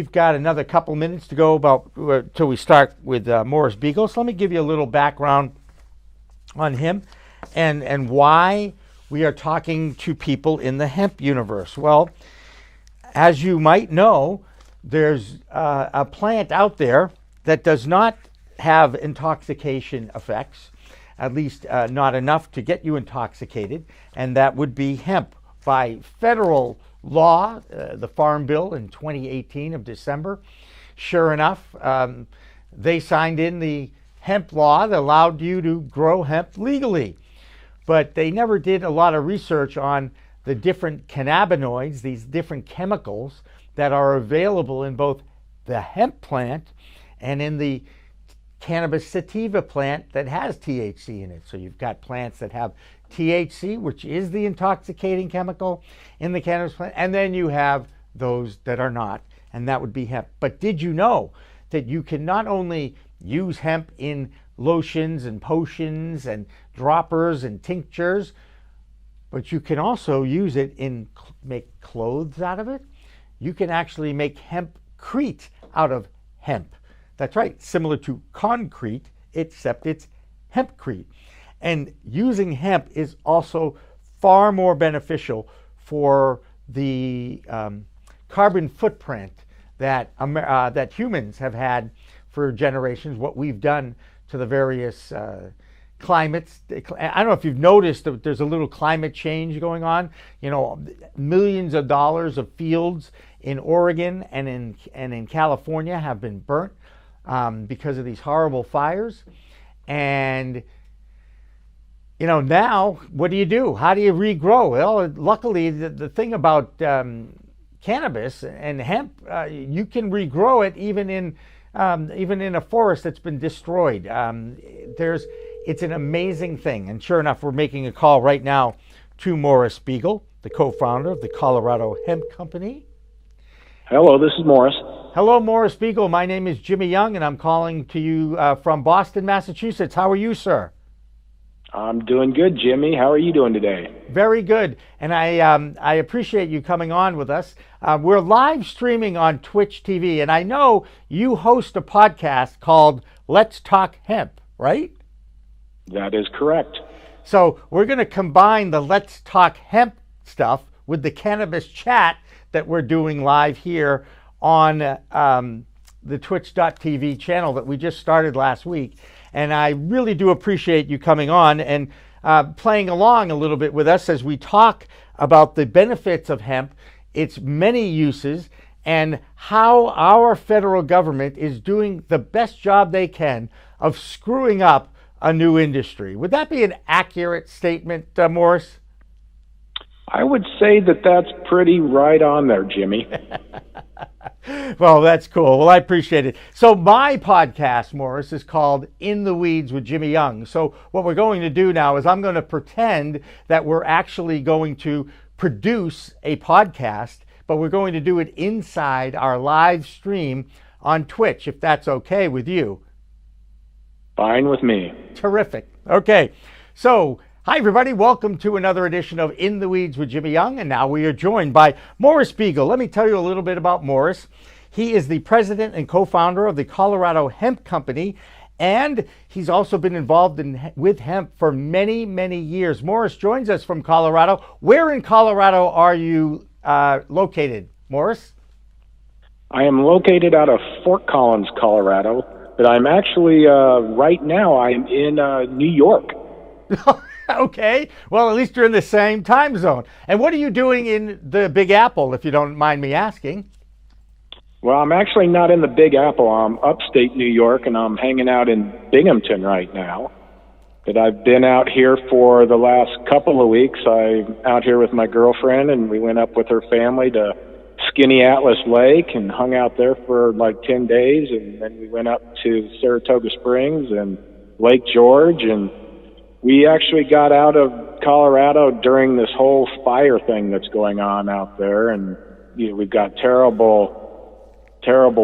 we've got another couple minutes to go till we start with Morris Beegle. So let me give you a little background on him and why we are talking to people in the hemp universe. Well, as you might know, there's a plant out there that does not have intoxication effects, at least not enough to get you intoxicated, and that would be hemp. By federal law, the Farm Bill in 2018 of December, sure enough, they signed in the hemp law that allowed you to grow hemp legally. But they never did a lot of research on the different cannabinoids, these different chemicals that are available in both the hemp plant and in the cannabis sativa plant that has THC in it. So you've got plants that have THC, which is the intoxicating chemical in the cannabis plant, and then you have those that are not, and that would be hemp. But did you know that you can not only use hemp in lotions and potions and droppers and tinctures, but you can also use it in make clothes out of it? You can actually make hempcrete out of hemp. That's right, similar to concrete, except it's hempcrete. And using hemp is also far more beneficial for the carbon footprint that humans have had for generations, what we've done to the various climates. I don't know if you've noticed that there's a little climate change going on. You know, millions of dollars of fields in Oregon and in California have been burnt because of these horrible fires. And you know, now what do? How do you regrow? Well, luckily, the thing about cannabis and hemp, you can regrow it even in a forest that's been destroyed. It's an amazing thing. And sure enough, we're making a call right now to Morris Beegle, the co-founder of the Colorado Hemp Company. Hello, this is Morris. Hello, Morris Beegle. My name is Jimmy Young, and I'm calling to you from Boston, Massachusetts. How are you, sir? I'm doing good, Jimmy. How are you doing today? Very good. And I appreciate you coming on with us. We're live streaming on Twitch TV, and I know you host a podcast called Let's Talk Hemp, right? That is correct. So we're going to combine the Let's Talk Hemp stuff with the cannabis chat that we're doing live here on the twitch.tv channel that we just started last week. And I really do appreciate you coming on and playing along a little bit with us as we talk about the benefits of hemp, its many uses, and how our federal government is doing the best job they can of screwing up a new industry. Would that be an accurate statement, Morris? I would say that that's pretty right on there, Jimmy. Well, that's cool. Well, I appreciate it. So my podcast, Morris, is called In the Weeds with Jimmy Young. So what we're going to do now is I'm going to pretend that we're actually going to produce a podcast, but we're going to do it inside our live stream on Twitch, if that's okay with you. Fine with me. Terrific. Okay. So hi, everybody. Welcome to another edition of In the Weeds with Jimmy Young. And now we are joined by Morris Beegle. Let me tell you a little bit about Morris. He is the president and co-founder of the Colorado Hemp Company, and he's also been involved with hemp for many, many years. Morris joins us from Colorado. Where in Colorado are you located, Morris? I am located out of Fort Collins, Colorado, but I'm actually, right now, I'm in New York. Okay. Well, at least you're in the same time zone. And what are you doing in the Big Apple, if you don't mind me asking? Well, I'm actually not in the Big Apple. I'm upstate New York, and I'm hanging out in Binghamton right now. But I've been out here for the last couple of weeks. I'm out here with my girlfriend, and we went up with her family to Skinny Atlas Lake and hung out there for like 10 days. And then we went up to Saratoga Springs and Lake George, and we actually got out of Colorado during this whole fire thing that's going on out there. And we've got terrible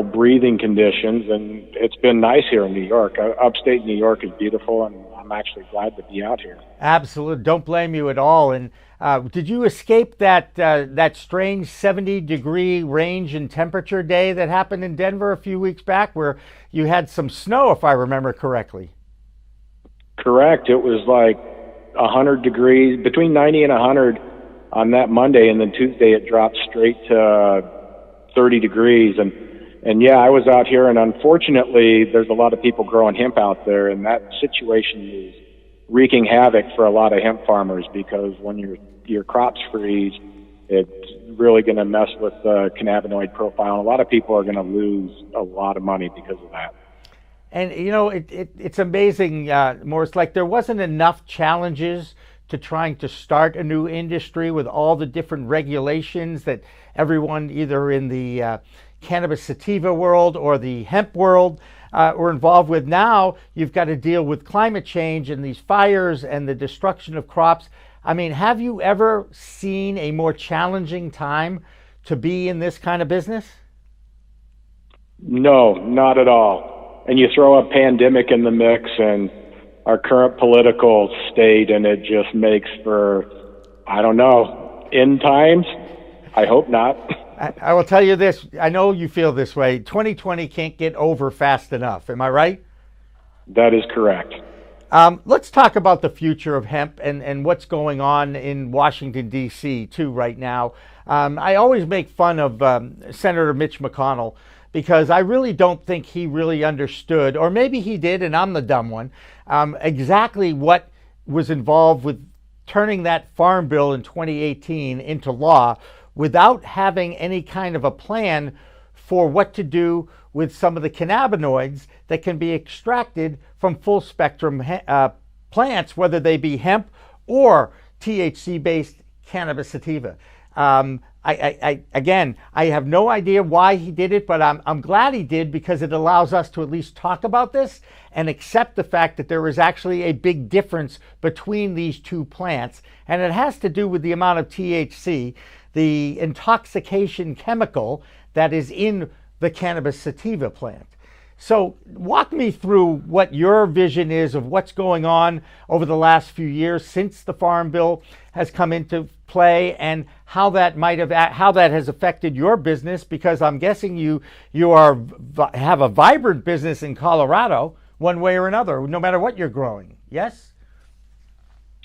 breathing conditions, and it's been nice here in New York. Upstate New York is beautiful, and I'm I'm actually glad to be out here. Absolutely, don't blame you at all. And did you escape that strange 70-degree range in temperature day that happened in Denver a few weeks back, where you had some snow, if I remember correctly? Correct. It was like 100 degrees, between 90 and 100 on that Monday, and then Tuesday it dropped straight to 30 degrees. And yeah, I was out here, and unfortunately, there's a lot of people growing hemp out there, and that situation is wreaking havoc for a lot of hemp farmers, because when your crops freeze, it's really going to mess with the cannabinoid profile. And a lot of people are going to lose a lot of money because of that. And you know, it's amazing, Morris. Like, there wasn't enough challenges to trying to start a new industry with all the different regulations that everyone, either in the cannabis sativa world or the hemp world, were involved with. Now you've got to deal with climate change and these fires and the destruction of crops. I mean, have you ever seen a more challenging time to be in this kind of business? No, not at all. And you throw a pandemic in the mix and our current political state, and it just makes for, I don't know, end times? I hope not. I will tell you this. I know you feel this way. 2020 can't get over fast enough. Am I right? That is correct. Let's talk about the future of hemp and what's going on in Washington, D.C., too, right now. I always make fun of Senator Mitch McConnell, because I really don't think he really understood, or maybe he did and I'm the dumb one, exactly what was involved with turning that farm bill in 2018 into law without having any kind of a plan for what to do with some of the cannabinoids that can be extracted from full spectrum plants, whether they be hemp or THC-based cannabis sativa. Again, I have no idea why he did it, but I'm glad he did, because it allows us to at least talk about this and accept the fact that there is actually a big difference between these two plants. And it has to do with the amount of THC, the intoxication chemical that is in the cannabis sativa plant. So walk me through what your vision is of what's going on over the last few years since the Farm Bill has come into play, and how that has affected your business, because I'm guessing you have a vibrant business in Colorado one way or another, no matter what you're growing. Yes?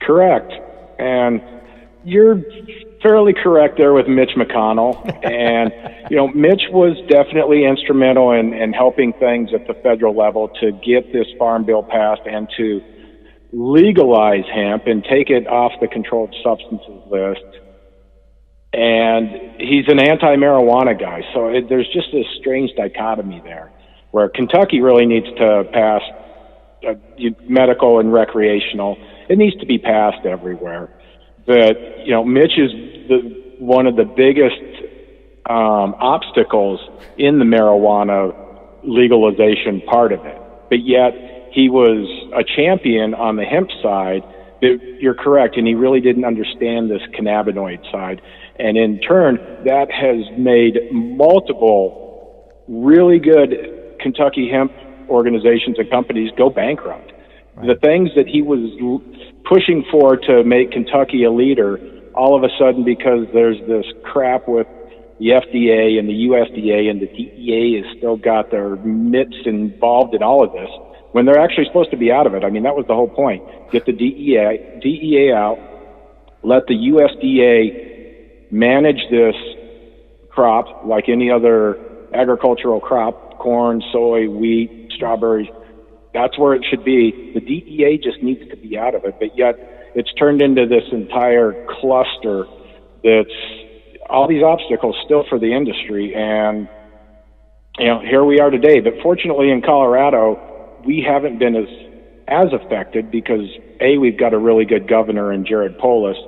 Correct. And you're fairly correct there with Mitch McConnell. And, you know, Mitch was definitely instrumental in helping things at the federal level to get this farm bill passed and to legalize hemp and take it off the controlled substances list. And he's an anti-marijuana guy. So there's just this strange dichotomy there, where Kentucky really needs to pass medical and recreational. It needs to be passed everywhere. But, you know, Mitch is one of the biggest obstacles in the marijuana legalization part of it. But yet he was a champion on the hemp side. You're correct, and he really didn't understand this cannabinoid side. And in turn, that has made multiple really good Kentucky hemp organizations and companies go bankrupt. Right. The things that he was pushing for to make Kentucky a leader, all of a sudden, because there's this crap with the FDA and the USDA, and the DEA has still got their mitts involved in all of this, when they're actually supposed to be out of it. I mean, that was the whole point. Get the DEA out, let the USDA manage this crop like any other agricultural crop, corn, soy, wheat, strawberries. That's where it should be. The DEA just needs to be out of it, but yet it's turned into this entire cluster that's all these obstacles still for the industry. And, you know, here we are today. But fortunately in Colorado, we haven't been as affected because, A, we've got a really good governor in Jared Polis,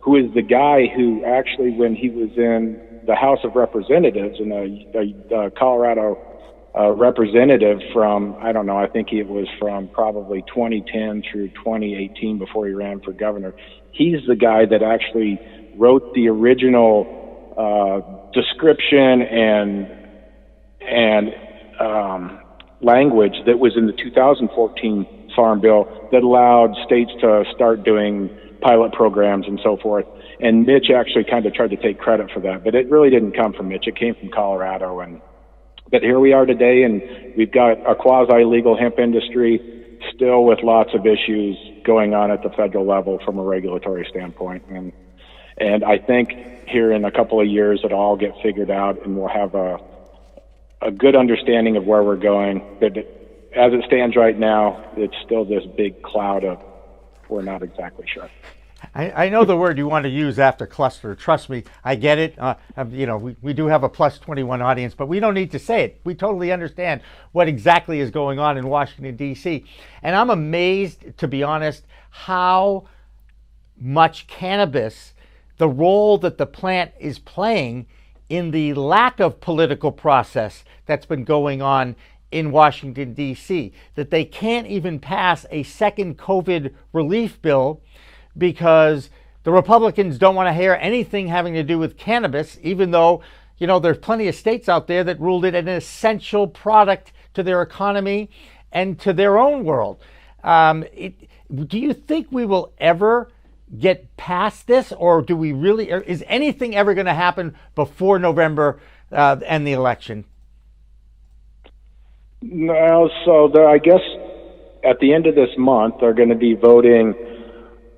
who is the guy who actually, when he was in the House of Representatives and a Colorado representative from, I don't know, I think it was from probably 2010 through 2018 before he ran for governor. He's the guy that actually wrote the original description and language that was in the 2014 farm bill that allowed states to start doing pilot programs and so forth. And Mitch actually kind of tried to take credit for that, but it really didn't come from Mitch. It came from Colorado. But here we are today, and we've got a quasi-legal hemp industry still with lots of issues going on at the federal level from a regulatory standpoint. And I think here in a couple of years it'll all get figured out, and we'll have a good understanding of where we're going. But as it stands right now, it's still this big cloud of we're not exactly sure. I know the word you want to use after cluster. Trust me, I get it. We do have a plus 21 audience, but we don't need to say it. We totally understand what exactly is going on in Washington, D.C. And I'm amazed, to be honest, how much cannabis, the role that the plant is playing in the lack of political process that's been going on in Washington, D.C., that they can't even pass a second COVID relief bill because the Republicans don't want to hear anything having to do with cannabis, even though, there's plenty of states out there that ruled it an essential product to their economy and to their own world. Do you think we will ever get past this, or do we really, is anything ever going to happen before November and the election? No, I guess at the end of this month, they're going to be voting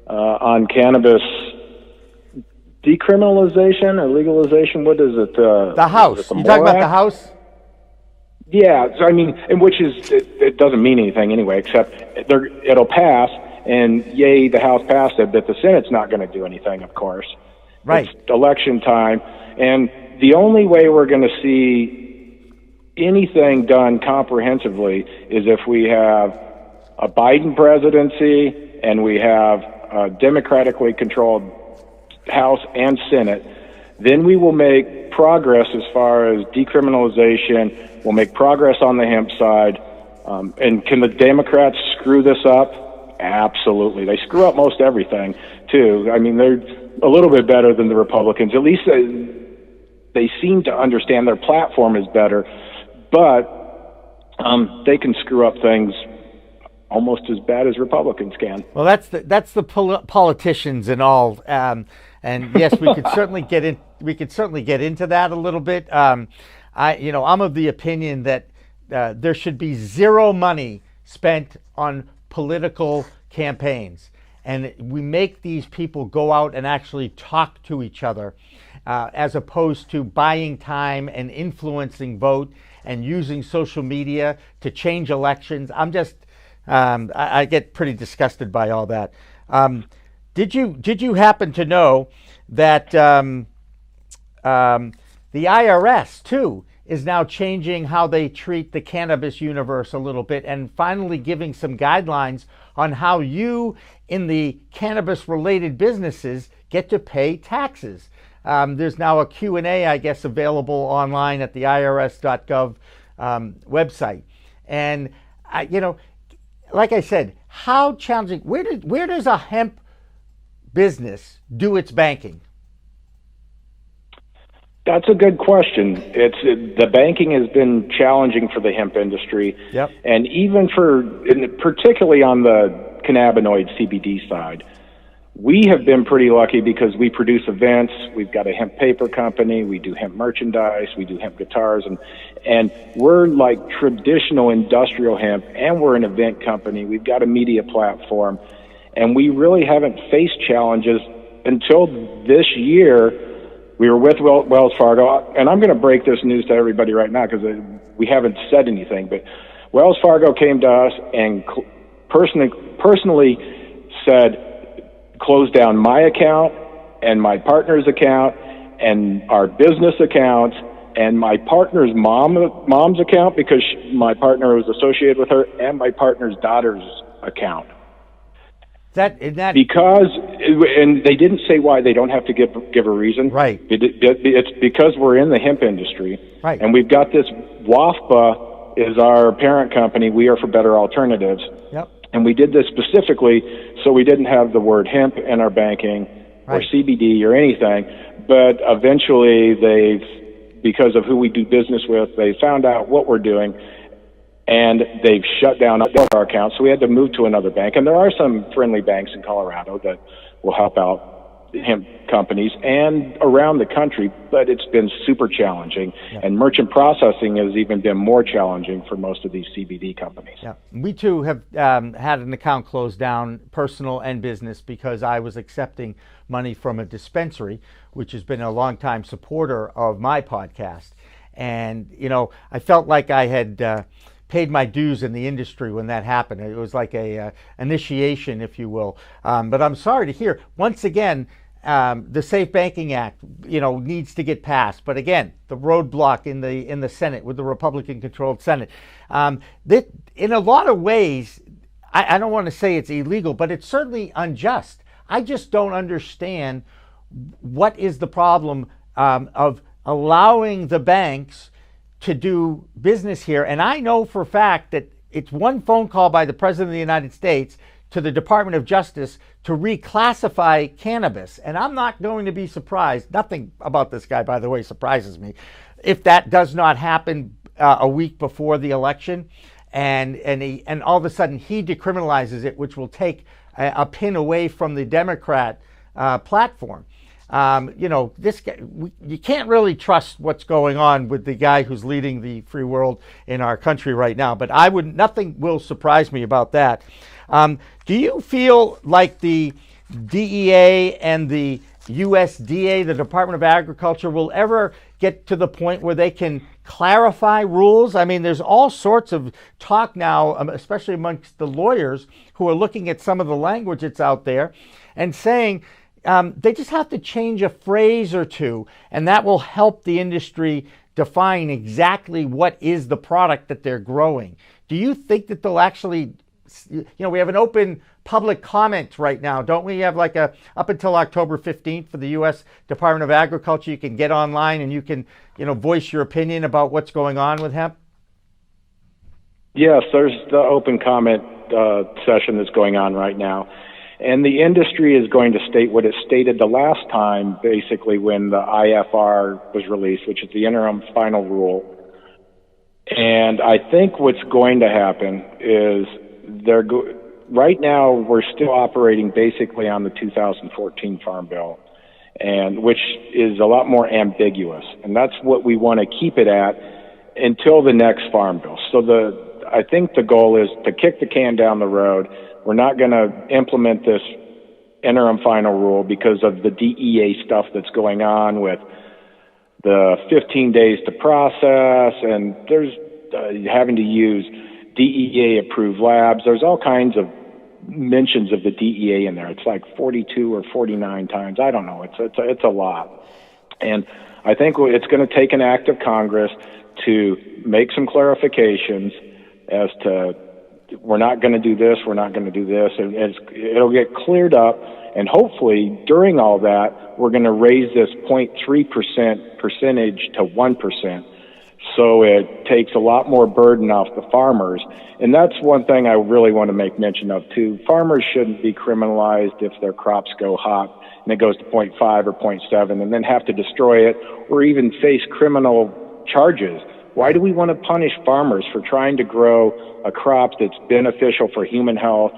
on cannabis decriminalization or legalization. What is it? The House. You talking about the House? Yeah, so it doesn't mean anything anyway, except it'll pass, and yay, the House passed it, but the Senate's not going to do anything, of course. Right. It's election time, and the only way we're going to see anything done comprehensively is if we have a Biden presidency and we have a democratically controlled House and Senate. Then we will make progress as far as decriminalization. We'll make progress on the hemp side. And can the Democrats screw this up? Absolutely. They screw up most everything, too. I mean, they're a little bit better than the Republicans. At least they seem to understand their platform is better. But they can screw up things almost as bad as Republicans can. Well, that's the politicians and all, and yes, we could certainly get in. We could certainly get into that a little bit. I'm of the opinion that there should be zero money spent on political campaigns, and we make these people go out and actually talk to each other, as opposed to buying time and influencing vote and using social media to change elections. I get pretty disgusted by all that. Did you happen to know that the IRS too is now changing how they treat the cannabis universe a little bit, and finally giving some guidelines on how you in the cannabis related businesses get to pay taxes? There's now a Q&A, I guess, available online at the irs.gov website, and like I said, how challenging? Where does a hemp business do its banking? That's a good question. The banking has been challenging for the hemp industry, yep. And even particularly on the cannabinoid CBD side. We have been pretty lucky because we produce events. We've got a hemp paper company. We do hemp merchandise. We do hemp guitars, and we're like traditional industrial hemp, and we're an event company. We've got a media platform, and we really haven't faced challenges until this year. We were with Wells Fargo, and I'm going to break this news to everybody right now because we haven't said anything, but Wells Fargo came to us and personally said, close down my account and my partner's account and our business accounts and my partner's mom's account because my partner was associated with her, and my partner's daughter's account. Because, and they didn't say why. They don't have to give a reason. Right. It's because we're in the hemp industry. Right. And we've got this, WAFBA is our parent company. We are for Better Alternatives. Yep. And we did this specifically so we didn't have the word hemp in our banking, right, or CBD or anything. But eventually because of who we do business with, they found out what we're doing. and they've shut down our accounts. So we had to move to another bank. And there are some friendly banks in Colorado that will help out hemp companies and around the country, but it's been super challenging. Yeah. And merchant processing has even been more challenging for most of these CBD companies. Yeah, we too have had an account closed down, personal and business, because I was accepting money from a dispensary, which has been a longtime supporter of my podcast. And, you know, I felt like I had paid my dues in the industry when that happened. It was like a initiation, if you will. But I'm sorry to hear, once again, the Safe Banking Act, you know, needs to get passed. But again, the roadblock in the Senate, with the Republican-controlled Senate, that in a lot of ways, I don't want to say it's illegal, but it's certainly unjust. I just don't understand what is the problem of allowing the banks to do business here. And I know for a fact that it's one phone call by the President of the United States to the Department of Justice to reclassify cannabis. And I'm not going to be surprised. Nothing about this guy, by the way, surprises me. If that does not happen a week before the election, and all of a sudden he decriminalizes it, which will take a pin away from the Democrat platform. You know, this guy, you can't really trust what's going on with the guy who's leading the free world in our country right now. But nothing will surprise me about that. Do you feel like the DEA and the USDA, the Department of Agriculture, will ever get to the point where they can clarify rules? I mean, there's all sorts of talk now, especially amongst the lawyers who are looking at some of the language that's out there and saying they just have to change a phrase or two, and that will help the industry define exactly what is the product that they're growing. Do you think that they'll actually, you know, we have an open public comment right now, don't we? Have like up until October 15th for the U.S. Department of Agriculture. You can get online and you can, you know, voice your opinion about what's going on with hemp. Yes, there's the open comment session that's going on right now. And the industry is going to state what it stated the last time, basically, when the IFR was released, which is the interim final rule. And I think what's going to happen is right now we're still operating basically on the 2014 Farm Bill, and which is a lot more ambiguous. And that's what we want to keep it at until the next Farm Bill. So I think the goal is to kick the can down the road. We're not going to implement this interim final rule because of the DEA stuff that's going on with the 15 days to process, and there's having to use DEA-approved labs. There's all kinds of mentions of the DEA in there. It's like 42 or 49 times. I don't know. It's a lot. And I think it's going to take an act of Congress to make some clarifications as to we're not going to do this, we're not going to do this, and it'll get cleared up, and hopefully during all that, we're going to raise this 0.3% percentage to 1%, so it takes a lot more burden off the farmers. And that's one thing I really want to make mention of too. Farmers shouldn't be criminalized if their crops go hot and it goes to 0.5 or 0.7 and then have to destroy it or even face criminal charges. Why do we want to punish farmers for trying to grow a crop that's beneficial for human health,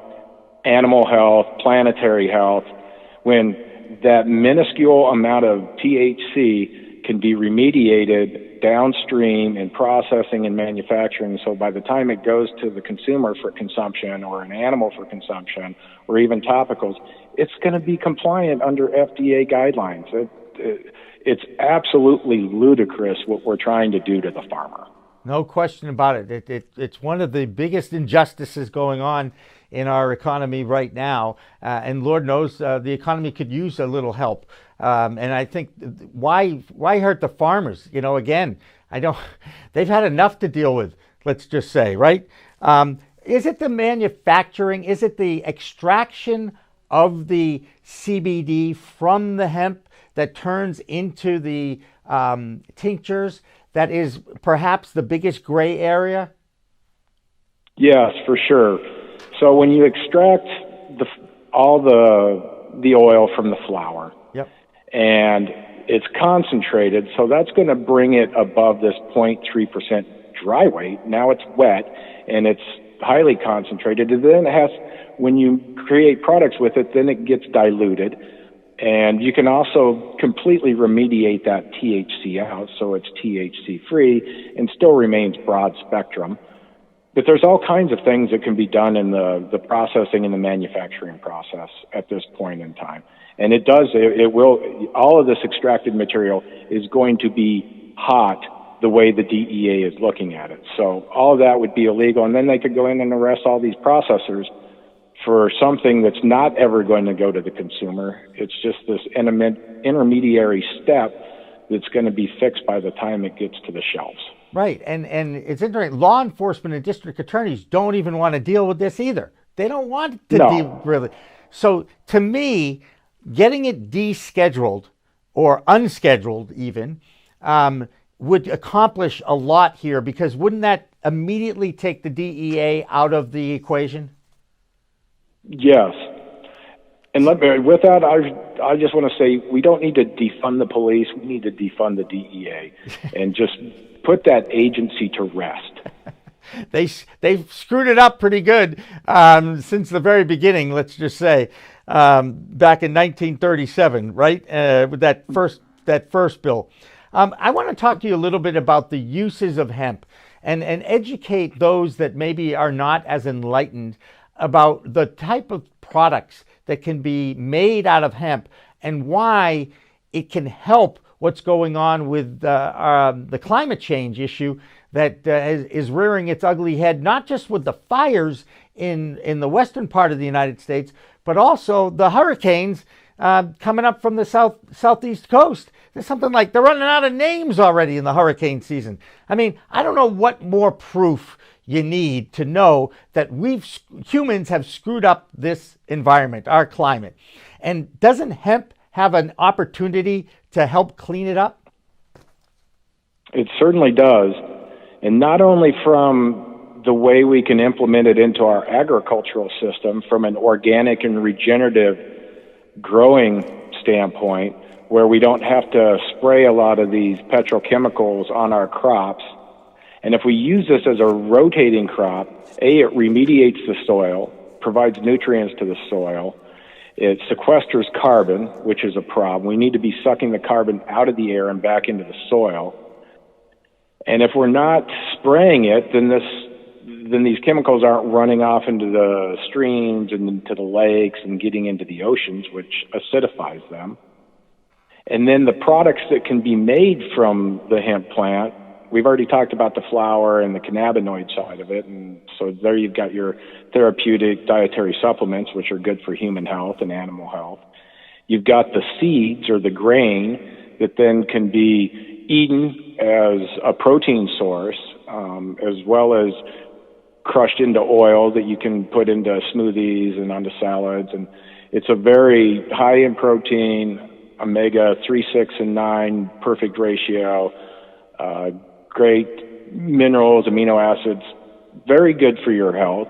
animal health, planetary health, when that minuscule amount of THC can be remediated downstream in processing and manufacturing? So by the time it goes to the consumer for consumption or an animal for consumption or even topicals, it's going to be compliant under FDA guidelines. It's absolutely ludicrous what we're trying to do to the farmer. No question about it. It's one of the biggest injustices going on in our economy right now. And Lord knows the economy could use a little help. And I think why hurt the farmers? You know, again, they've had enough to deal with, let's just say, right? Is it the manufacturing? Is it the extraction of the CBD from the hemp that turns into the tinctures that is perhaps the biggest gray area? Yes, for sure. So when you extract all the oil from the flower, yep, and it's concentrated, so that's going to bring it above this 0.3% dry weight. Now it's wet and it's highly concentrated. And then when you create products with it, then it gets diluted. And you can also completely remediate that THC out so it's THC free and still remains broad spectrum. But there's all kinds of things that can be done in the processing and the manufacturing process at this point in time. And it will, all of this extracted material is going to be hot the way the DEA is looking at it. So all of that would be illegal. And then they could go in and arrest all these processors for something that's not ever going to go to the consumer. It's just this intermediary step that's going to be fixed by the time it gets to the shelves. Right, and it's interesting. Law enforcement and district attorneys don't even want to deal with this either. They don't want to deal really. So to me, getting it descheduled or unscheduled even would accomplish a lot here, because wouldn't that immediately take the DEA out of the equation? Yes. And with that, I just want to say we don't need to defund the police. We need to defund the DEA and just put that agency to rest. They've screwed it up pretty good since the very beginning, let's just say, back in 1937, right? With that first bill. I want to talk to you a little bit about the uses of hemp and educate those that maybe are not as enlightened about the type of products that can be made out of hemp and why it can help what's going on with the climate change issue that is rearing its ugly head, not just with the fires in the western part of the United States, but also the hurricanes coming up from the southeast coast. There's something like they're running out of names already in the hurricane season. I mean, I don't know what more proof you need to know that humans have screwed up this environment, our climate. And doesn't hemp have an opportunity to help clean it up? It certainly does. And not only from the way we can implement it into our agricultural system from an organic and regenerative growing standpoint, where we don't have to spray a lot of these petrochemicals on our crops. And if we use this as a rotating crop, it remediates the soil, provides nutrients to the soil. It sequesters carbon, which is a problem. We need to be sucking the carbon out of the air and back into the soil. And if we're not spraying it, then these chemicals aren't running off into the streams and into the lakes and getting into the oceans, which acidifies them. And then the products that can be made from the hemp plant, we've already talked about the flower and the cannabinoid side of it. And so there you've got your therapeutic dietary supplements, which are good for human health and animal health. You've got the seeds or the grain that then can be eaten as a protein source, as well as crushed into oil that you can put into smoothies and onto salads. And it's a very high in protein, omega 3, 6, and 9, perfect ratio, great minerals, amino acids, very good for your health.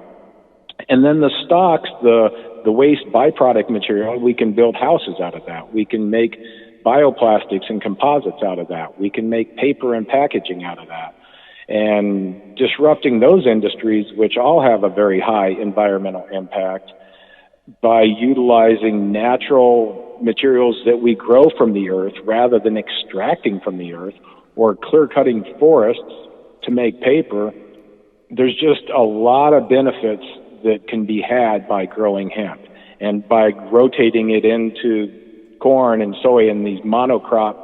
And then the stalks, the waste byproduct material, we can build houses out of that. We can make bioplastics and composites out of that. We can make paper and packaging out of that. And disrupting those industries, which all have a very high environmental impact, by utilizing natural materials that we grow from the earth rather than extracting from the earth, or clear-cutting forests to make paper, there's just a lot of benefits that can be had by growing hemp. And by rotating it into corn and soy and these monocrop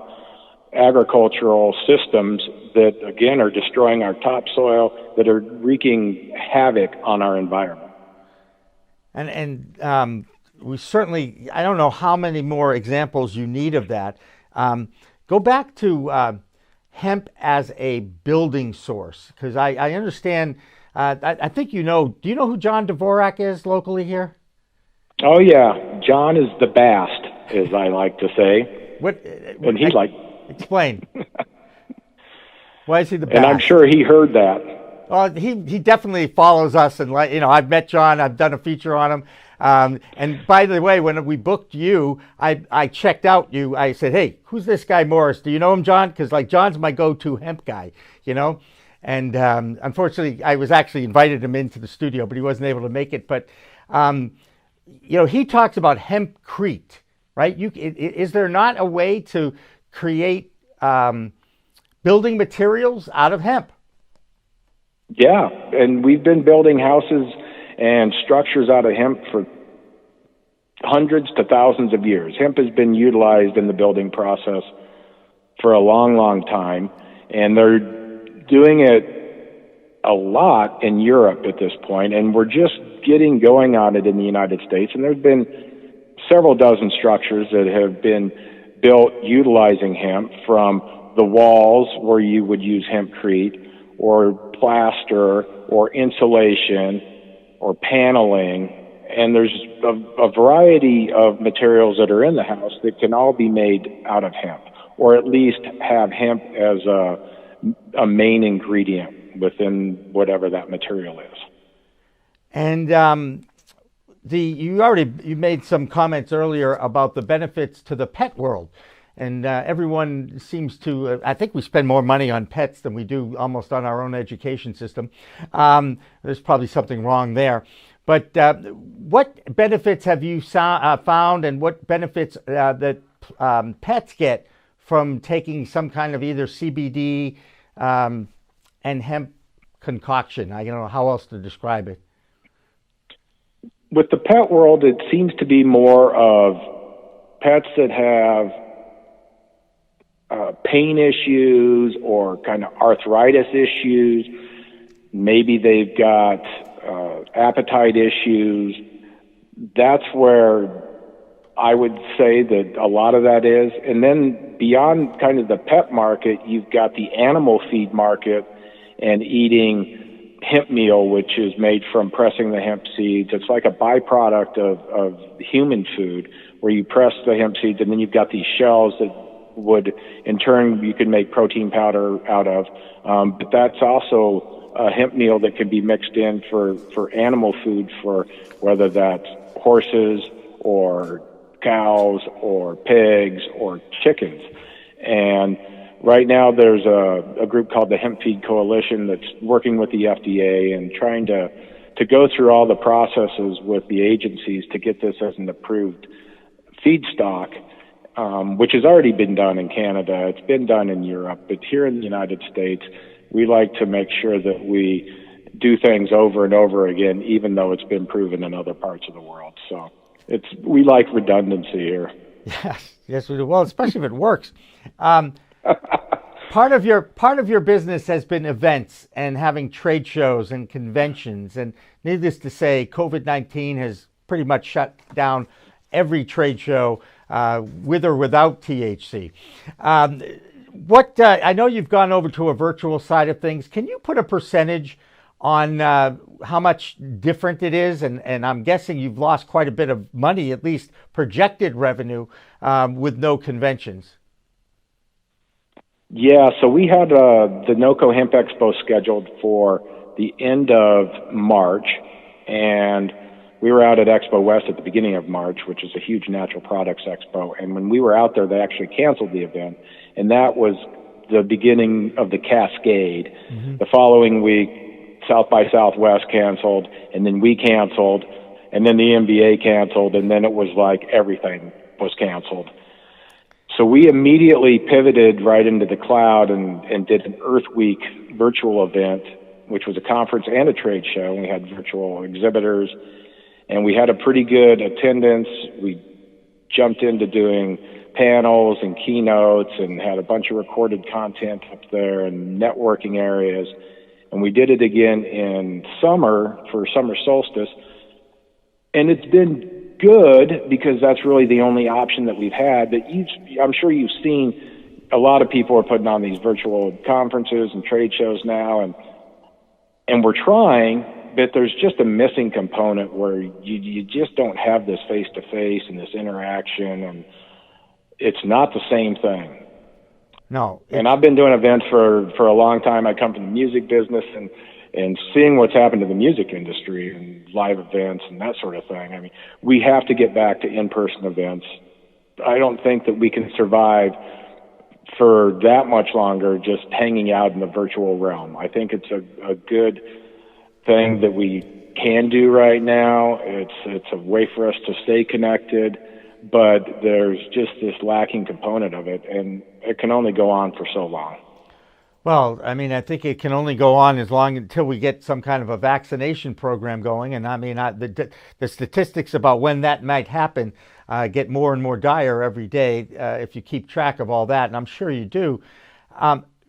agricultural systems that, again, are destroying our topsoil, that are wreaking havoc on our environment. And we certainly, I don't know how many more examples you need of that. Go back to hemp as a building source, because I understand, I think do you know who John Dvorak is locally here? Oh, yeah. John is the best, as I like to say. And he's like... Explain. Why is he the best? And I'm sure he heard that. Well, he definitely follows us, and I've met John. I've done a feature on him. And by the way, when we booked you, I checked out you. I said, "Hey, who's this guy Morris? Do you know him, John? Because John's my go-to hemp guy, And unfortunately, I was actually invited him into the studio, but he wasn't able to make it. But he talks about hempcrete, right? Is there not a way to create building materials out of hemp? Yeah, and we've been building houses and structures out of hemp for hundreds to thousands of years. Hemp has been utilized in the building process for a long, long time, and they're doing it a lot in Europe at this point, and we're just getting going on it in the United States. And there's been several dozen structures that have been built utilizing hemp, from the walls where you would use hempcrete, or plaster, or insulation, or paneling. And there's a variety of materials that are in the house that can all be made out of hemp, or at least have hemp as a main ingredient within whatever that material is. And you made some comments earlier about the benefits to the pet world. And everyone seems to, I think we spend more money on pets than we do almost on our own education system. There's probably something wrong there. But what benefits have you found, and what benefits that pets get from taking some kind of either CBD and hemp concoction? I don't know how else to describe it. With the pet world, it seems to be more of pets that have pain issues or kind of arthritis issues. Maybe they've got appetite issues. That's where I would say that a lot of that is. And then beyond kind of the pet market, you've got the animal feed market and eating hemp meal, which is made from pressing the hemp seeds. It's like a byproduct of human food, where you press the hemp seeds, and then you've got these shells that would, in turn, you could make protein powder out of. But that's also a hemp meal that can be mixed in for animal food, for whether that's horses or cows or pigs or chickens. And right now there's a group called the Hemp Feed Coalition that's working with the FDA and trying to go through all the processes with the agencies to get this as an approved feedstock, which has already been done in Canada. It's been done in Europe. But here in the United States, we like to make sure that we do things over and over again, even though it's been proven in other parts of the world. So we like redundancy here. Yes, we do. Well, especially if it works. Part of your business has been events and having trade shows and conventions. And needless to say, COVID-19 has pretty much shut down every trade show, with or without THC. I know you've gone over to a virtual side of things. Can you put a percentage on how much different it is? And I'm guessing you've lost quite a bit of money, at least projected revenue, with no conventions. Yeah, so we had the NOCO Hemp Expo scheduled for the end of March, and we were out at Expo West at the beginning of March, which is a huge natural products expo. And when we were out there, they actually canceled the event, and that was the beginning of the cascade. Mm-hmm. The following week, South by Southwest canceled, and then we canceled, and then the NBA canceled, and then it was like everything was canceled. So we immediately pivoted right into the cloud and did an Earth Week virtual event, which was a conference and a trade show. We had virtual exhibitors, and we had a pretty good attendance. We jumped into doing panels and keynotes and had a bunch of recorded content up there and networking areas. And we did it again in summer for summer solstice. And it's been good because that's really the only option that we've had. But I'm sure you've seen a lot of people are putting on these virtual conferences and trade shows now, and we're trying, but there's just a missing component where you just don't have this face-to-face and this interaction, and it's not the same thing. No. And I've been doing events for a long time. I come from the music business, and seeing what's happened to the music industry and live events and that sort of thing. I mean, we have to get back to in-person events. I don't think that we can survive for that much longer just hanging out in the virtual realm. I think it's a good thing that we can do right now. It's a way for us to stay connected, but there's just this lacking component of it, and it can only go on for so long. Well, I mean, I think it can only go on as long until we get some kind of a vaccination program going. And I mean, the statistics about when that might happen get more and more dire every day if you keep track of all that, and I'm sure you do.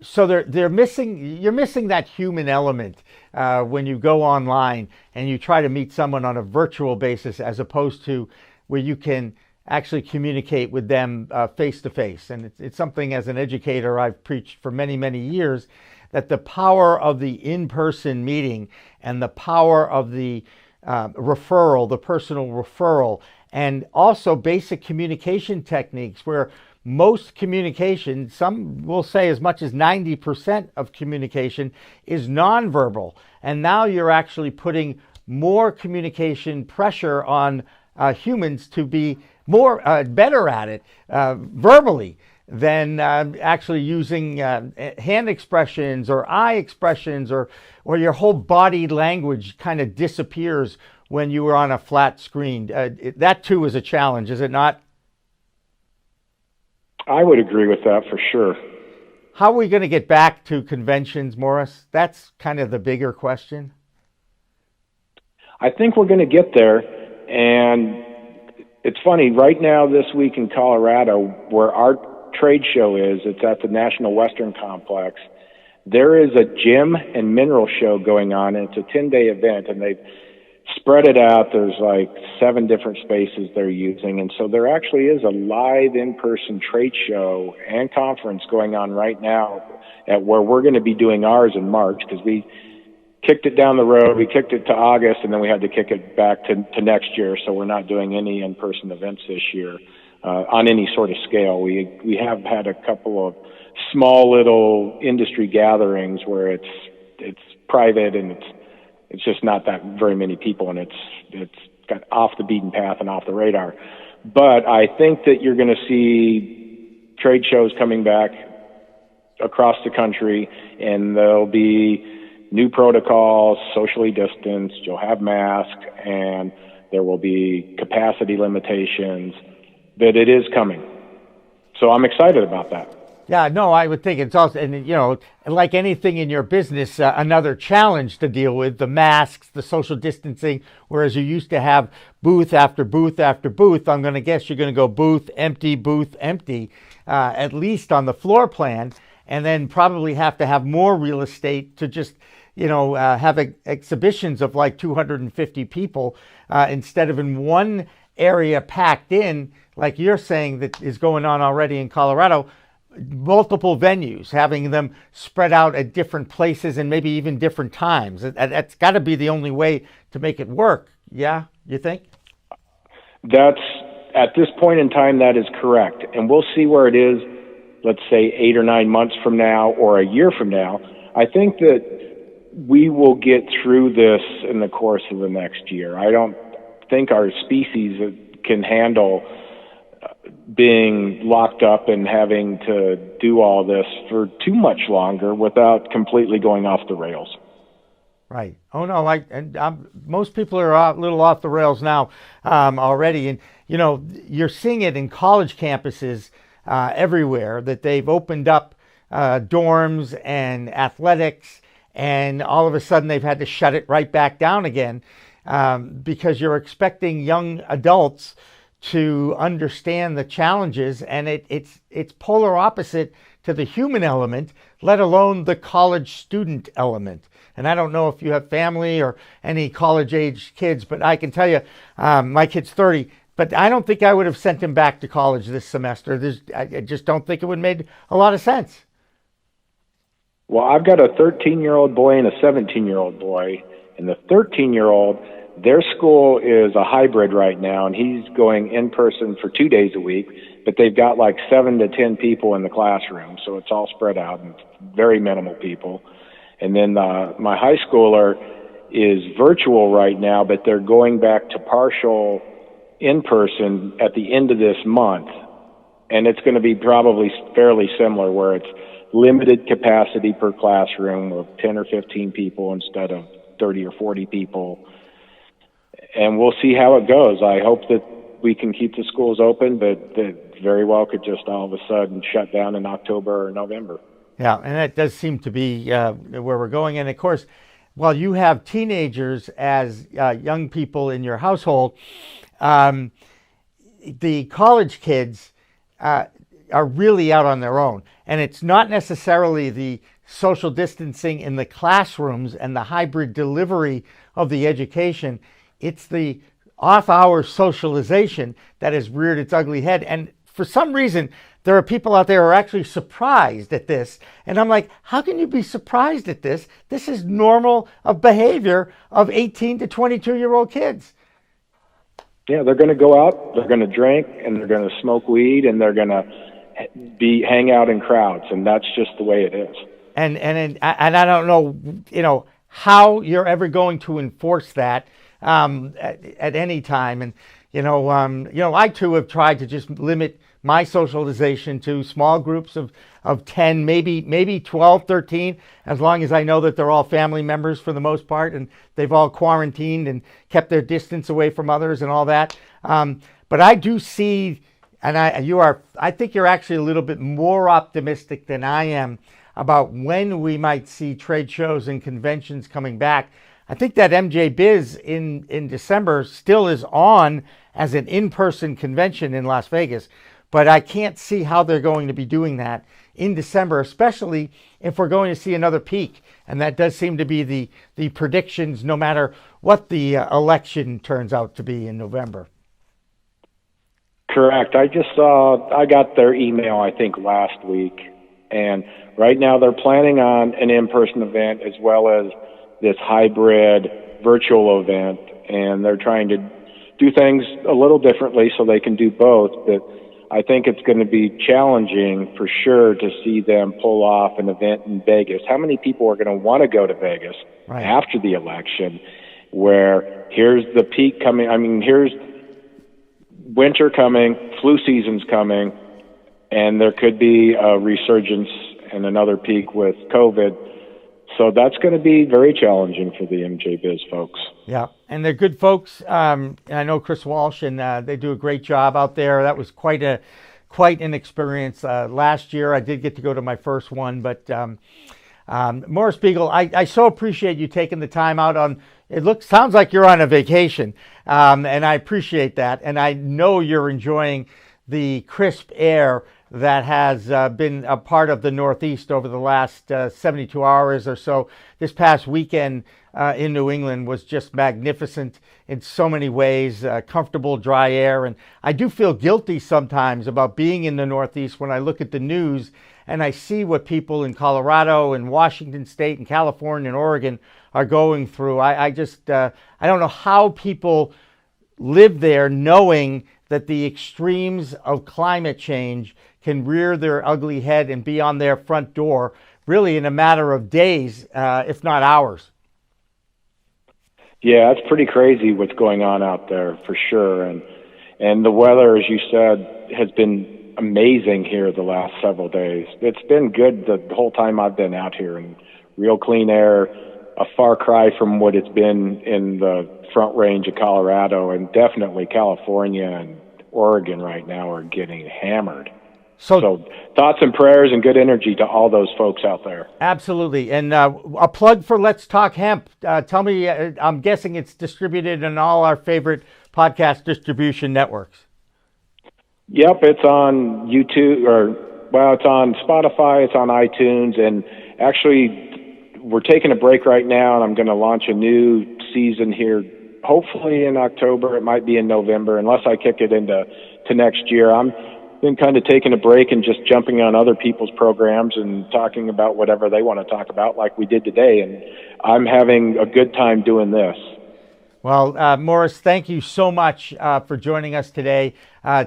So you're missing that human element when you go online and you try to meet someone on a virtual basis, as opposed to where you can actually communicate with them face to face. And it's something, as an educator, I've preached for many, many years, that the power of the in-person meeting and the power of the referral, the personal referral, and also basic communication techniques, where most communication, some will say as much as 90% of communication, is nonverbal. And now you're actually putting more communication pressure on humans to be better at it verbally than actually using hand expressions or eye expressions, or your whole body language kind of disappears when you are on a flat screen. That too is a challenge, is it not? I would agree with that for sure. How are we going to get back to conventions, Morris? That's kind of the bigger question. I think we're going to get there, and it's funny, right now this week in Colorado, where our trade show is, it's at the National Western Complex. There is a gem and mineral show going on, and it's a 10-day event, and they've spread it out. There's like 7 different spaces they're using, and so there actually is a live in-person trade show and conference going on right now at where we're going to be doing ours in March, because we kicked it down the road. We kicked it to August, and then we had to kick it back to next year. So we're not doing any in-person events this year on any sort of scale. We have had a couple of small little industry gatherings where it's private, and it's just not that very many people, and it's got off the beaten path and off the radar. But I think that you're going to see trade shows coming back across the country, and there'll be new protocols, socially distanced, you'll have masks, and there will be capacity limitations, but it is coming. So I'm excited about that. Yeah, no, I would think it's also, and like anything in your business, another challenge to deal with, the masks, the social distancing, whereas you used to have booth after booth after booth. I'm going to guess you're going to go booth empty, at least on the floor plan, and then probably have to have more real estate to just have exhibitions of like 250 people instead of in one area packed in, like you're saying that is going on already in Colorado, multiple venues, having them spread out at different places and maybe even different times. That's got to be the only way to make it work. Yeah, you think? That's, at this point in time, that is correct. And we'll see where it is, let's say 8 or 9 months from now or a year from now. I think that we will get through this in the course of the next year. I don't think our species can handle being locked up and having to do all this for too much longer without completely going off the rails. Right. Oh no, most people are a little off the rails now already, and you're seeing it in college campuses everywhere, that they've opened up dorms and athletics, and all of a sudden they've had to shut it right back down again because you're expecting young adults to understand the challenges, and it's polar opposite to the human element, let alone the college student element. And I don't know if you have family or any college-age kids, but I can tell you, my kid's 30, but I don't think I would have sent him back to college this semester. I just don't think it would have made a lot of sense. Well, I've got a 13-year-old boy and a 17-year-old boy, and the 13-year-old, their school is a hybrid right now, and he's going in person for 2 days a week, but they've got like 7 to 10 people in the classroom, so it's all spread out and very minimal people. And then my high schooler is virtual right now, but they're going back to partial in person at the end of this month. and it's going to be probably fairly similar, where it's limited capacity per classroom of 10 or 15 people instead of 30 or 40 people. And we'll see how it goes. I hope that we can keep the schools open, but that very well could just all of a sudden shut down in October or November. Yeah, and that does seem to be where we're going. And of course, while you have teenagers as young people in your household, the college kids are really out on their own. And it's not necessarily the social distancing in the classrooms and the hybrid delivery of the education. It's the off-hour socialization that has reared its ugly head. And for some reason, there are people out there who are actually surprised at this. And I'm like, how can you be surprised at this? This is normal of behavior of 18 to 22-year-old kids. Yeah, they're going to go out, they're going to drink, and they're going to smoke weed, and they're going to hang out in crowds, and that's just the way it is. And I don't know, how you're ever going to enforce that at any time. And I too have tried to just limit my socialization to small groups of 10, maybe 12, 13, as long as I know that they're all family members for the most part, and they've all quarantined and kept their distance away from others and all that. But I do see, and I think you're actually a little bit more optimistic than I am about when we might see trade shows and conventions coming back. I think that MJ Biz in December still is on as an in-person convention in Las Vegas, but I can't see how they're going to be doing that in December, especially if we're going to see another peak. And that does seem to be the predictions, no matter what the election turns out to be in November. Correct. I got their email, I think, last week. And right now they're planning on an in-person event as well as this hybrid virtual event. And they're trying to do things a little differently so they can do both. But I think it's going to be challenging for sure to see them pull off an event in Vegas. How many people are going to want to go to Vegas after the election, where here's the peak coming? I mean, here's winter coming, flu season's coming, and there could be a resurgence and another peak with COVID. So that's going to be very challenging for the MJ Biz folks. Yeah, and they're good folks. And I know Chris Walsh, and they do a great job out there. That was quite an experience. Last year, I did get to go to my first one, but Morris Beegle, I so appreciate you taking the time out on. Sounds like you're on a vacation, and I appreciate that. And I know you're enjoying the crisp air that has been a part of the Northeast over the last 72 hours or so. This past weekend in New England was just magnificent in so many ways, comfortable, dry air. And I do feel guilty sometimes about being in the Northeast when I look at the news and I see what people in Colorado and Washington State and California and Oregon are going through. I don't know how people live there knowing that the extremes of climate change can rear their ugly head and be on their front door really in a matter of days, if not hours. Yeah, it's pretty crazy what's going on out there for sure. And the weather, as you said, has been amazing here the last several days. It's been good the whole time I've been out here, and real clean air, a far cry from what it's been in the Front Range of Colorado, and definitely California and Oregon right now are getting hammered. So thoughts and prayers and good energy to all those folks out there. Absolutely. And a plug for Let's Talk Hemp. Tell me, I'm guessing it's distributed in all our favorite podcast distribution networks. Yep, it's on YouTube, it's on Spotify, it's on iTunes, and actually we're taking a break right now, and I'm going to launch a new season here, hopefully in October. It might be in November, unless I kick it into next year. I'm been kind of taking a break and just jumping on other people's programs and talking about whatever they want to talk about, like we did today. And I'm having a good time doing this. Well, Morris, thank you so much for joining us today,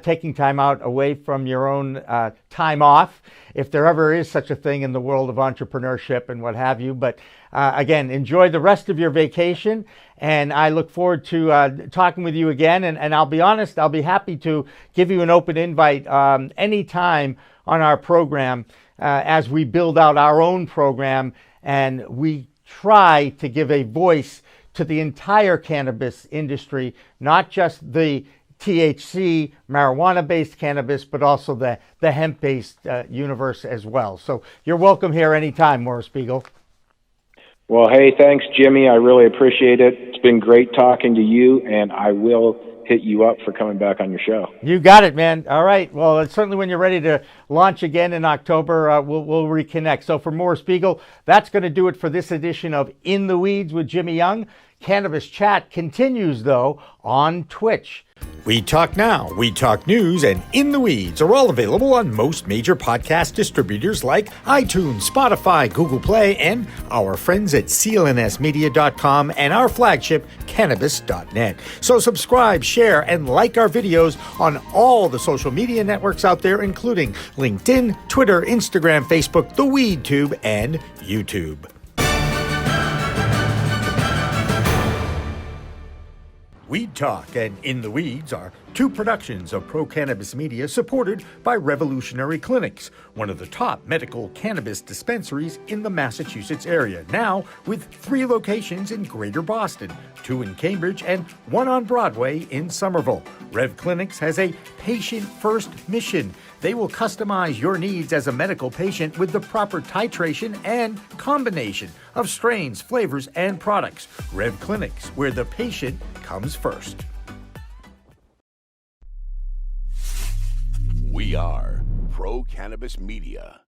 taking time out away from your own time off, if there ever is such a thing in the world of entrepreneurship and what have you. But again, enjoy the rest of your vacation, and I look forward to talking with you again. And I'll be honest, I'll be happy to give you an open invite anytime on our program as we build out our own program and we try to give a voice to the entire cannabis industry, not just the THC, marijuana-based cannabis, but also the hemp-based universe as well. So you're welcome here anytime, Morris Beegle. Well, hey, thanks, Jimmy. I really appreciate it. It's been great talking to you, and I will hit you up for coming back on your show. You got it, man. All right. Well, certainly when you're ready to launch again in October, we'll reconnect. So for Morris Beegle, that's going to do it for this edition of In the Weeds with Jimmy Young. Cannabis Chat continues, though, on Twitch. We Talk Now, We Talk News, and In the Weeds are all available on most major podcast distributors like iTunes, Spotify, Google Play, and our friends at clnsmedia.com and our flagship, Cannabis.net. So subscribe, share, and like our videos on all the social media networks out there, including LinkedIn, Twitter, Instagram, Facebook, the WeedTube, and YouTube. Weed Talk and In the Weeds are two productions of Pro Cannabis Media supported by Revolutionary Clinics, one of the top medical cannabis dispensaries in the Massachusetts area, now with 3 locations in Greater Boston, 2 in Cambridge and 1 on Broadway in Somerville. Rev Clinics has a patient-first mission. They will customize your needs as a medical patient with the proper titration and combination of strains, flavors, and products. Rev Clinics, where the patient comes first. We are Pro Cannabis Media.